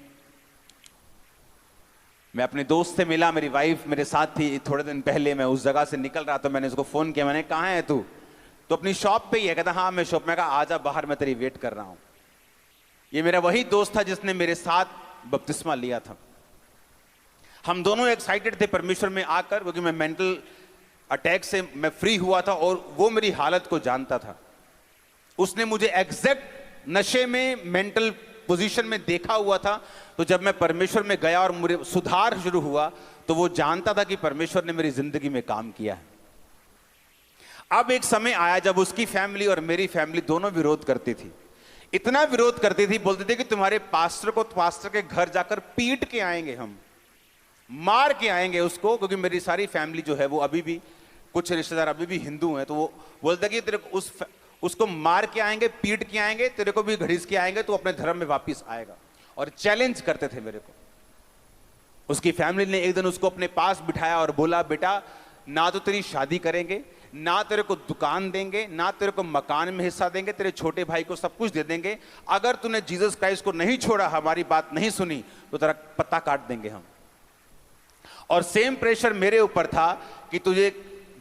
मैं अपने दोस्त से मिला, मेरी वाइफ मेरे साथ थी थोड़े दिन पहले, मैं उस जगह से निकल रहा तो मैंने उसको फोन किया, मैंने कहाँ है तू? तो अपनी शॉप पे ही है। कहता हाँ मैं शॉप में। कहा आजा बाहर, मैं तेरी वेट कर रहा हूं। ये मेरा वही दोस्त था जिसने मेरे साथ बपतिस्मा लिया था। हम दोनों एक्साइटेड थे परमेश्वर में आकर, क्योंकि मैं मेंटल अटैक से मैं फ्री हुआ था और वो मेरी हालत को जानता था। उसने मुझे एग्जैक्ट नशे में, मेंटल पोजीशन में देखा हुआ था। तो जब मैं परमेश्वर में गया और मुझे सुधार शुरू हुआ तो वो जानता था कि परमेश्वर ने मेरी जिंदगी में काम किया है। अब एक समय आया जब उसकी फैमिली और मेरी फैमिली दोनों विरोध करती थी। इतना विरोध करती थी, बोलते थे कि तुम्हारे पास्टर को पास्टर के घर जाकर पीट के आएंगे, हम मार के आएंगे उसको, क्योंकि मेरी सारी फैमिली जो है वो अभी भी, कुछ रिश्तेदार अभी भी हिंदू हैं। तो वो बोलते कि तेरे को उसको मार के आएंगे, पीट के आएंगे, तेरे को भी घड़ीस के आएंगे, तो अपने धर्म में वापस आएगा। और चैलेंज करते थे मेरे को। उसकी फैमिली ने एक दिन उसको अपने पास बिठाया और बोला बेटा ना तो तेरी शादी करेंगे, ना तेरे को दुकान देंगे, ना तेरे को मकान में हिस्सा देंगे, तेरे छोटे भाई को सब कुछ दे देंगे। अगर तूने जीसस क्राइस्ट को नहीं छोड़ा, हमारी बात नहीं सुनी, तो तेरा पत्ता काट देंगे हम। और सेम प्रेशर मेरे ऊपर था कि तुझे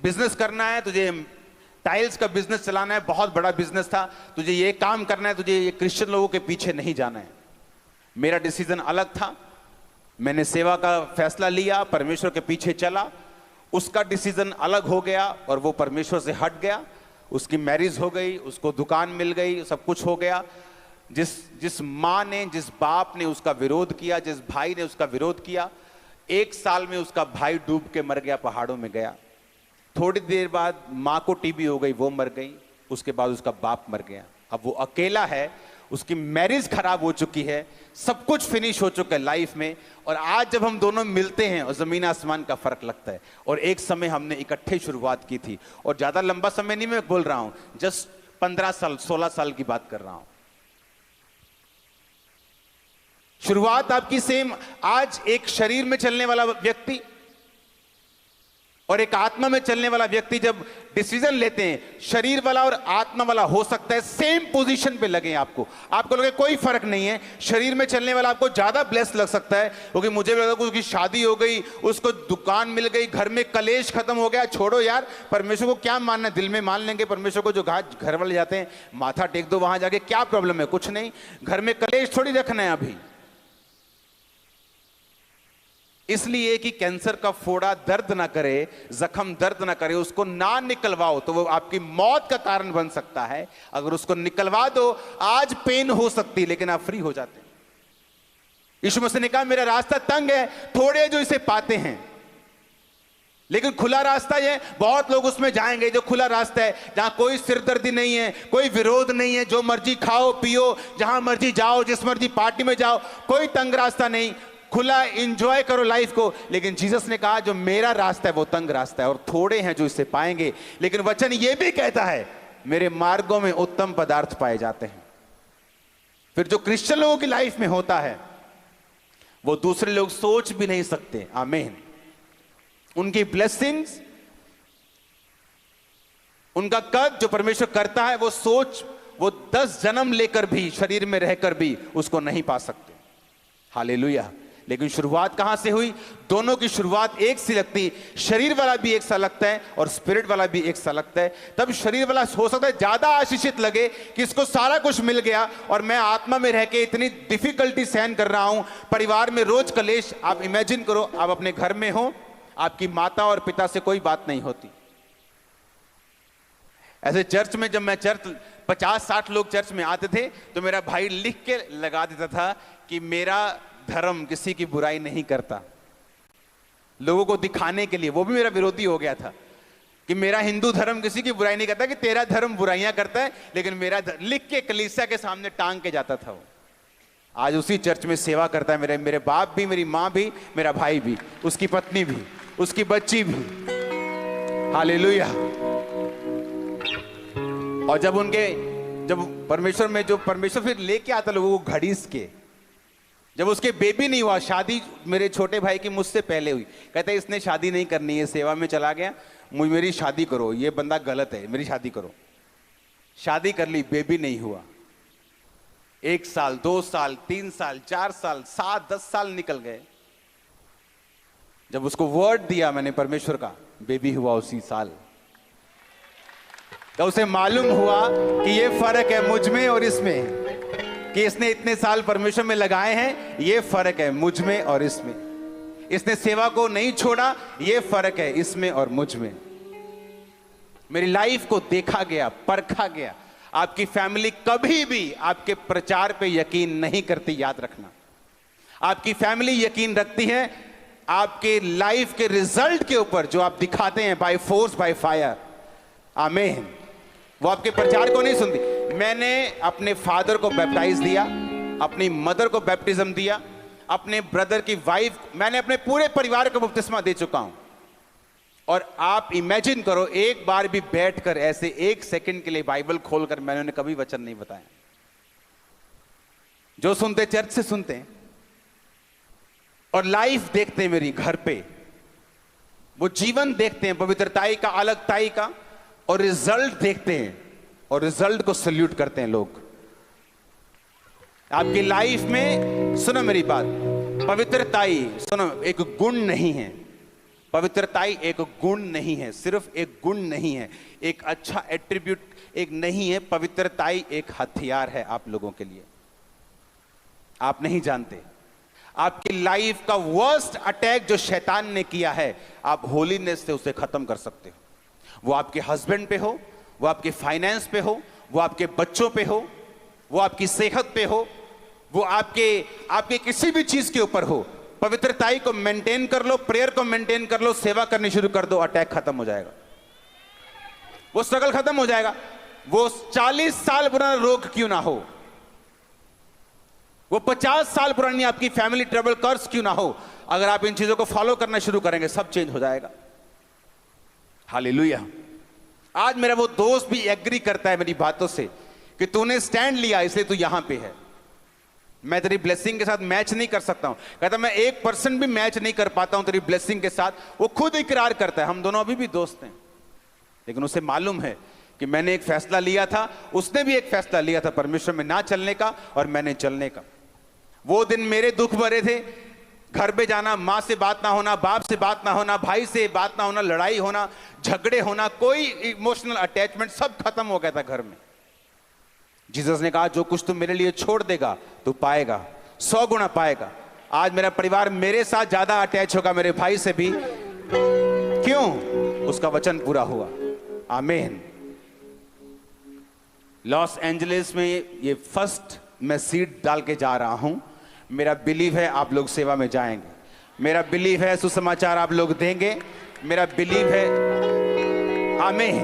बिजनेस करना है, तुझे टाइल्स का बिजनेस चलाना है, बहुत बड़ा बिजनेस था, तुझे ये काम करना है, तुझे ये क्रिश्चियन लोगों के पीछे नहीं जाना है। मेरा डिसीजन अलग था। मैंने सेवा का फैसला लिया, परमेश्वर के पीछे चला। उसका डिसीजन अलग हो गया और वो परमेश्वर से हट गया। उसकी मैरिज हो गई, उसको दुकान मिल गई, सब कुछ हो गया। जिस माँ ने, जिस बाप ने उसका विरोध किया, जिस भाई ने उसका विरोध किया, 1 साल में उसका भाई डूब के मर गया, पहाड़ों में गया। थोड़ी देर बाद माँ को टीबी हो गई, वो मर गई। उसके बाद उसका बाप मर गया। अब वो अकेला है, उसकी मैरिज खराब हो चुकी है, सब कुछ फिनिश हो चुका है लाइफ में। और आज जब हम दोनों मिलते हैं और जमीन आसमान का फर्क लगता है। और एक समय हमने इकट्ठे शुरुआत की थी, और ज्यादा लंबा समय नहीं मैं बोल रहा हूं, जस्ट 15 साल 16 साल की बात कर रहा हूं। शुरुआत आपकी सेम। आज एक शरीर में चलने वाला व्यक्ति और एक आत्मा में चलने वाला व्यक्ति जब डिसीजन लेते हैं, शरीर वाला और आत्मा वाला हो सकता है सेम पोजीशन पे लगे आपको लगे कोई फर्क नहीं है। शरीर में चलने वाला आपको ज्यादा ब्लेस लग सकता है, क्योंकि मुझे लगा कि उसकी शादी हो गई, उसको दुकान मिल गई, घर में कलेश खत्म हो गया। छोड़ो यार, परमेश्वर को क्या मानना, दिल में मान लेंगे परमेश्वर को। जो घर वाले जाते हैं, माथा टेक दो वहां जाके, क्या प्रॉब्लम है? कुछ नहीं, घर में कलेश थोड़ी रखना है अभी। इसलिए कि कैंसर का फोड़ा दर्द ना करे, जख्म दर्द ना करे, उसको ना निकलवाओ तो वो आपकी मौत का कारण बन सकता है। अगर उसको निकलवा दो, आज पेन हो सकती है लेकिन आप फ्री हो जाते हैं। यीशु मसीह ने कहा मेरा रास्ता तंग है, थोड़े जो इसे पाते हैं, लेकिन खुला रास्ता है, बहुत लोग उसमें जाएंगे। जो खुला रास्ता है, जहां कोई सिरदर्दी नहीं है, कोई विरोध नहीं है, जो मर्जी खाओ पियो, जहां मर्जी जाओ, जिस मर्जी पार्टी में जाओ, कोई तंग रास्ता नहीं, खुला एंजॉय करो लाइफ को। लेकिन जीसस ने कहा जो मेरा रास्ता है वो तंग रास्ता है और थोड़े हैं जो इसे पाएंगे। लेकिन वचन ये भी कहता है मेरे मार्गों में उत्तम पदार्थ पाए जाते हैं। फिर जो क्रिश्चियन लोगों की लाइफ में होता है वो दूसरे लोग सोच भी नहीं सकते। आमीन। उनकी ब्लेसिंग्स, उनका कद जो परमेश्वर करता है, वो 10 जन्म लेकर भी, शरीर में रहकर भी उसको नहीं पा सकते। हालेलुया। लेकिन शुरुआत कहां से हुई? दोनों की शुरुआत एक सी लगती, शरीर वाला भी एक सा लगता है और स्पिरिट वाला भी एक सा लगता है। तब शरीर वाला हो सकता है ज्यादा आशीषित लगे कि इसको सारा कुछ मिल गया और मैं आत्मा में रह के इतनी डिफिकल्टी सहन कर रहा हूं, परिवार में रोज कलेश। आप इमेजिन करो, आप अपने घर में हो, आपकी माता और पिता से कोई बात नहीं होती। ऐसे चर्च में, जब मैं 50-60 लोग चर्च में आते थे तो मेरा भाई लिख के लगा देता था कि मेरा धर्म किसी की बुराई नहीं करता, लोगों को दिखाने के लिए। वो भी मेरा विरोधी हो गया था कि मेरा हिंदू धर्म किसी की बुराई नहीं करता, कि तेरा धर्म बुराइयां करता है, लेकिन मेरा लिख के कलीसिया के सामने टांग के जाता था वो। आज उसी चर्च में सेवा करता है। मेरे बाप भी, मेरी माँ भी, मेरा भाई भी, उसकी पत्नी भी, उसकी बच्ची भी। हालेलुया। और जब परमेश्वर फिर लेके आता लोगों को घड़ीस के, जब उसके बेबी नहीं हुआ, शादी मेरे छोटे भाई की मुझसे पहले हुई, कहता है इसने शादी नहीं करनी है, सेवा में चला गया, मेरी शादी करो, ये बंदा गलत है, मेरी शादी करो। शादी कर ली, बेबी नहीं हुआ। 1 साल, 2 साल, 3 साल, 4 साल, 7, 10 साल निकल गए। जब उसको वर्ड दिया मैंने परमेश्वर का, बेबी हुआ उसी साल। तो उसे मालूम हुआ कि ये फर्क है मुझ में और इसमें, कि इसने इतने साल परमेश्वर में लगाए हैं, ये फर्क है मुझ में और इसमें। इसने सेवा को नहीं छोड़ा, ये फर्क है इसमें और मुझ में। मेरी लाइफ को देखा गया, परखा गया। आपकी फैमिली कभी भी आपके प्रचार पे यकीन नहीं करती, याद रखना। आपकी फैमिली यकीन रखती है आपके लाइफ के रिजल्ट के ऊपर, जो आप दिखाते हैं बाय फोर्स बाय फायर। आमीन। वो आपके प्रचार को नहीं सुनती। मैंने अपने फादर को बैप्टाइज दिया, अपनी मदर को बैप्टिज्म दिया, अपने ब्रदर की वाइफ, मैंने अपने पूरे परिवार को बपतिस्मा दे चुका हूं। और आप इमेजिन करो, एक बार भी बैठकर ऐसे 1 सेकंड के लिए बाइबल खोलकर मैंने उन्हें कभी वचन नहीं बताया। जो सुनते चर्च से सुनते हैं और लाइफ देखते हैं मेरी घर पे, वो जीवन देखते हैं पवित्रताई का, अलगताई का, और रिजल्ट देखते हैं और रिजल्ट को सल्यूट करते हैं लोग। आपकी लाइफ में, सुनो मेरी बात, पवित्रताई, सुनो, एक गुण नहीं है। पवित्रताई एक गुण नहीं है, सिर्फ एक गुण नहीं है, एक अच्छा एट्रीब्यूट एक नहीं है। पवित्रताई एक हथियार है आप लोगों के लिए। आप नहीं जानते, आपकी लाइफ का वर्स्ट अटैक जो शैतान ने किया है, आप होलीनेस से उसे खत्म कर सकते हो। वो आपके हस्बैंड पे हो, वो आपके फाइनेंस पे हो, वो आपके बच्चों पे हो, वो आपकी सेहत पे हो, वो आपके किसी भी चीज के ऊपर हो। पवित्रताई को मेंटेन कर लो, प्रेयर को मेंटेन कर लो, सेवा करनी शुरू कर दो, अटैक खत्म हो जाएगा, वो स्ट्रगल खत्म हो जाएगा। वो 40 साल पुराना रोग क्यों ना हो, वो 50 साल पुरानी आपकी फैमिली ट्रबल कर्स क्यों ना हो, अगर आप इन चीजों को फॉलो करना शुरू करेंगे, सब चेंज हो जाएगा। हालेलुया। आज मेरा वो दोस्त भी एग्री करता है मेरी बातों से कि तूने स्टैंड लिया इसलिए तू यहां पे है। मैं तेरी ब्लेसिंग के साथ मैच नहीं कर सकता हूं। कहता मैं 1% भी मैच नहीं कर पाता हूं तेरी ब्लेसिंग के साथ। वो खुद इकरार करता है। हम दोनों अभी भी दोस्त हैं, लेकिन उसे मालूम है कि मैंने एक फैसला लिया था, उसने भी एक फैसला लिया था परमेश्वर में ना चलने का, और मैंने चलने का। वो दिन मेरे दुख भरे थे। घर पे जाना, माँ से बात ना होना, बाप से बात ना होना, भाई से बात ना होना, लड़ाई होना, झगड़े होना, कोई इमोशनल अटैचमेंट सब खत्म हो गया था घर में। जीसस ने कहा जो कुछ तुम मेरे लिए छोड़ देगा तू पाएगा, 100 गुना पाएगा। आज मेरा परिवार मेरे साथ ज्यादा अटैच होगा, मेरे भाई से भी। क्यों? उसका वचन पूरा हुआ। आमीन। लॉस एंजलिस में ये फर्स्ट मैं सीड डाल के जा रहा हूं। मेरा बिलीव है आप लोग सेवा में जाएंगे, मेरा बिलीव है सुसमाचार आप लोग देंगे, मेरा बिलीव है। आमीन।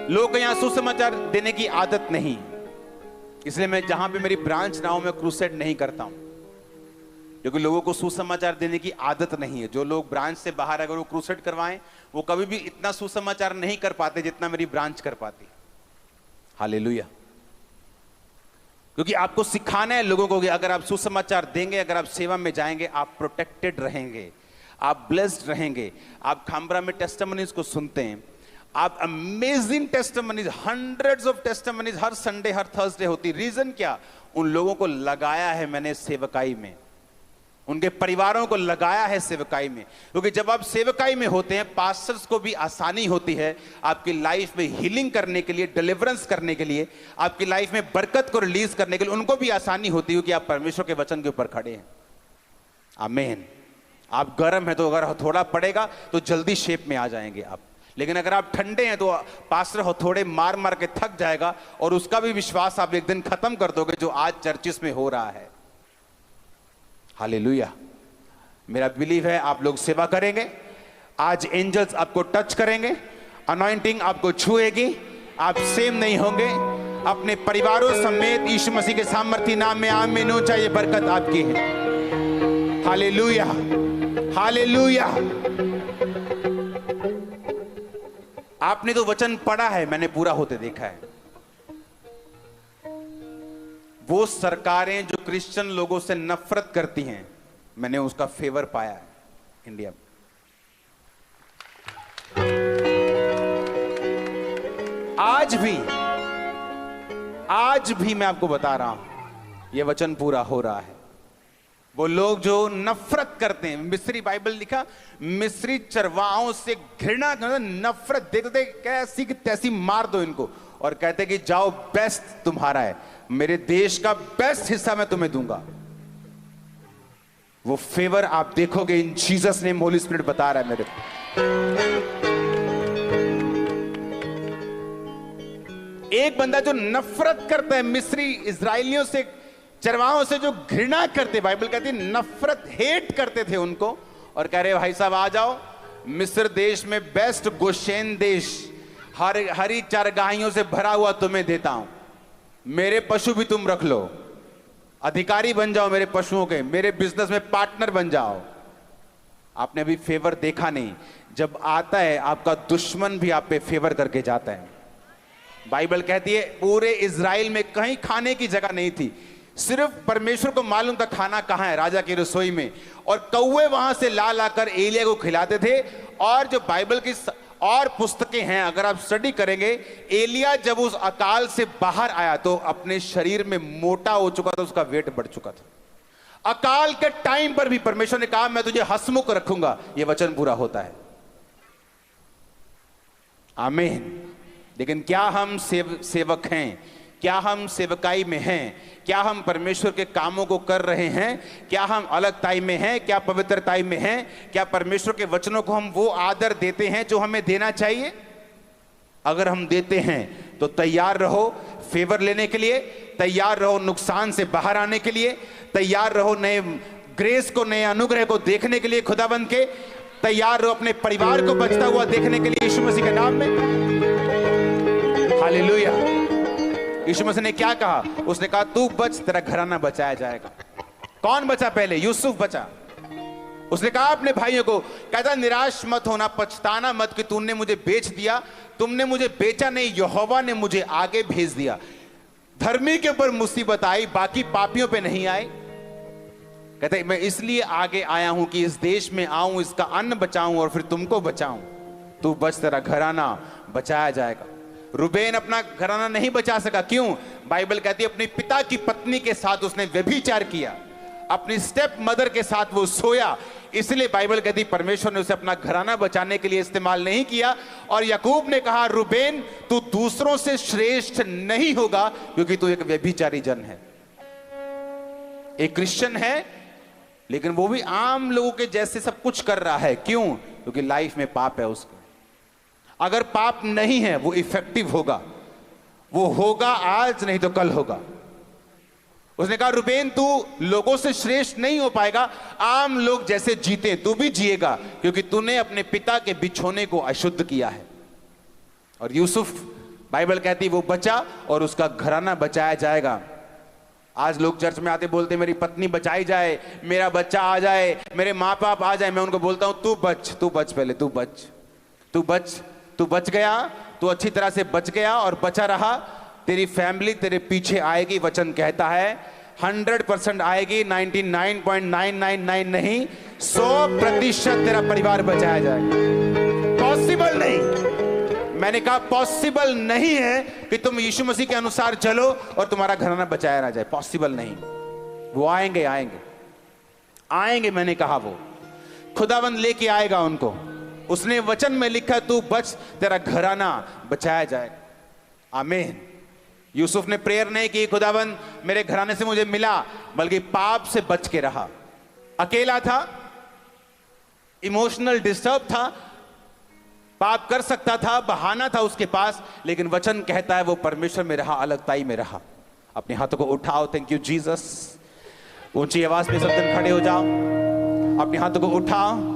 लोग को यहां सुसमाचार देने की आदत नहीं, इसलिए मैं जहां पे मेरी ब्रांच ना हो मैं क्रूसेड नहीं करता हूं, क्योंकि लोगों को सुसमाचार देने की आदत नहीं है। जो लोग ब्रांच से बाहर अगर वो क्रूसेड करवाएं, वो कभी भी इतना सुसमाचार नहीं कर पाते जितना मेरी ब्रांच कर पाती। हालेलुया। क्योंकि आपको सिखाना है लोगों को कि अगर आप सुसमाचार देंगे, अगर आप सेवा में जाएंगे, आप प्रोटेक्टेड रहेंगे, आप ब्लेस्ड रहेंगे। आप खामबरा में टेस्टिमनीज को सुनते हैं, आप amazing testimonies, hundreds of testimonies her Sunday her Thursday होती। रीजन क्या? उन लोगों को लगाया है मैंने सेवकाई में, उनके परिवारों को लगाया है सेवकाई में। क्योंकि जब आप सेवकाई में होते हैं, पास्टर्स को भी आसानी होती है आपकी लाइफ में हीलिंग करने के लिए, डिलीवरेंस करने के लिए, आपकी लाइफ में बरकत को रिलीज करने के लिए उनको भी आसानी होती है कि आप परमेश्वर के वचन के ऊपर खड़े हैं। आमीन। आप गर्म है तो अगर थोड़ा पड़ेगा तो जल्दी शेप में आ जाएंगे आप, लेकिन अगर आप ठंडे हैं तो पास्टर थोड़े मार मार के थक जाएगा, और उसका भी विश्वास आप एक दिन खत्म कर दोगे, जो आज चर्चिस में हो रहा है। हालेलुया। मेरा बिलीव है आप लोग सेवा करेंगे। आज एंजल्स आपको टच करेंगे, अनॉइंटिंग आपको छुएगी, आप सेम नहीं होंगे। अपने परिवारों समेत यीशु मसीह के सामर्थी नाम में आमीन हो। चाहिए बरकत आपकी है। Hallelujah, hallelujah. आपने तो वचन पढ़ा है, मैंने पूरा होते देखा है। वो सरकारें जो क्रिश्चियन लोगों से नफरत करती हैं, मैंने उसका फेवर पाया है इंडिया में। आज भी मैं आपको बता रहा हूं, यह वचन पूरा हो रहा है। वो लोग जो नफरत करते हैं, मिस्री बाइबल लिखा, मिस्री चरवाहों से घृणा, नफरत, देखते कैसी की तैसी मार दो इनको, और कहते कि जाओ बेस्ट तुम्हारा है, मेरे देश का बेस्ट हिस्सा मैं तुम्हें दूंगा। वो फेवर आप देखोगे इन जीसस नेम। होली स्पिरिट बता रहा है मेरे को। एक बंदा जो नफरत करता है मिस्री इजराइलियों से, चरवाहों से जो घृणा करते, बाइबल कहती है नफरत, हेट करते थे उनको, और कह रहे भाई साहब आ जाओ, मिस्र देश में बेस्ट गोशेन देश, हरी चारगाहियों से भरा हुआ तुम्हें देता हूं, मेरे पशु भी तुम रख लो, अधिकारी बन जाओ मेरे पशुओं के, मेरे बिजनेस में पार्टनर बन जाओ। आपने अभी फेवर देखा नहीं, जब आता है आपका दुश्मन भी आप पे फेवर करके जाता है। बाइबल कहती है पूरे इजराइल में कहीं खाने की जगह नहीं थी, सिर्फ परमेश्वर को मालूम था खाना कहां है, राजा की रसोई में, और कौवे वहां से ला लाकर एलिया को खिलाते थे। और जो बाइबल की और पुस्तकें हैं, अगर आप स्टडी करेंगे, एलिया जब उस अकाल से बाहर आया तो अपने शरीर में मोटा हो चुका था, उसका वेट बढ़ चुका था। अकाल के टाइम पर भी परमेश्वर ने कहा मैं तुझे हंसमुख रखूंगा, यह वचन पूरा होता है। आमीन। लेकिन क्या हम सेवक हैं? क्या हम सेवकाई में हैं? क्या हम परमेश्वर के कामों को कर रहे हैं? क्या हम अलगताई में हैं? क्या पवित्रताई में हैं? क्या परमेश्वर के वचनों को हम वो आदर देते हैं जो हमें देना चाहिए? अगर हम देते हैं तो तैयार रहो फेवर लेने के लिए, तैयार रहो नुकसान से बाहर आने के लिए, तैयार रहो नए ग्रेस को, नए अनुग्रह को देखने के लिए खुदाबंद के, तैयार रहो अपने परिवार को बचता हुआ देखने के लिए यीशु मसीह के नाम में। हालेलुया। यीशु मसीह ने क्या कहा? उसने कहा तू बच, तेरा घराना बचाया जाएगा। कौन बचा? पहले यूसुफ बचा। उसने कहा अपने भाइयों को, कहता निराश मत होना, पछताना मत कि तूने मुझे बेच दिया, तुमने मुझे बेचा नहीं, यहोवा ने मुझे आगे भेज दिया। धर्मी के ऊपर मुसीबत आई, बाकी पापियों पे नहीं आई। कहते मैं इसलिए आगे आया हूं कि इस देश में आऊं, इसका अन्न बचाऊं और फिर तुमको बचाऊं। तू बच, तेरा घराना बचाया जाएगा। रूबेन अपना घराना नहीं बचा सका, क्यों? बाइबल कहती है अपनी पिता की पत्नी के साथ उसने व्यभिचार किया, अपनी स्टेप मदर के साथ वो सोया। इसलिए बाइबल कहती परमेश्वर ने उसे अपना घराना बचाने के लिए इस्तेमाल नहीं किया। और याकूब ने कहा रूबेन तू दूसरों से श्रेष्ठ नहीं होगा, क्योंकि तू एक व्यभिचारी जन है। एक क्रिश्चियन है लेकिन वो भी आम लोगों के जैसे सब कुछ कर रहा है। क्यों? क्योंकि लाइफ में पाप है उसका। अगर पाप नहीं है वो इफेक्टिव होगा, वो होगा आज नहीं तो कल होगा। उसने कहा रूबेन तू लोगों से श्रेष्ठ नहीं हो पाएगा, आम लोग जैसे जीते तू भी जिएगा, क्योंकि तूने अपने पिता के बिछोने को अशुद्ध किया है। और यूसुफ, बाइबल कहती वो बचा और उसका घराना बचाया जाएगा। आज लोग चर्च में आते बोलते मेरी पत्नी बचाई जाए, मेरा बच्चा आ जाए, मेरे माँ बाप आ जाए। मैं उनको बोलता हूं तू बच पहले, तू बच गया, तू अच्छी तरह से बच गया और बचा रहा, तेरी फैमिली तेरे पीछे आएगी। वचन कहता है 100% आएगी, 99.999 नहीं, 100% तेरा परिवार बचाया जाएगा। पॉसिबल नहीं, मैंने कहा पॉसिबल नहीं है कि तुम यीशु मसीह के अनुसार चलो और तुम्हारा घराना बचाया ना जाए। पॉसिबल नहीं। वो आएंगे, मैंने कहा वो खुदावंद लेके आएगा उनको। उसने वचन में लिखा तू बच, तेरा घराना बचाया जाएगा। आमीन। यूसुफ ने प्रेयर नहीं की खुदावंद मेरे घराने से मुझे मिला, बल्कि पाप से बच के रहा। अकेला था, इमोशनल डिस्टर्ब था, पाप कर सकता था, बहाना था उसके पास, लेकिन वचन कहता है वो परमेश्वर में रहा, अलगताई में रहा। अपने हाथों को उठाओ, थैंक यू जीसस। ऊंची आवाज में सब दिन खड़े हो जाओ, अपने हाथों को उठाओ।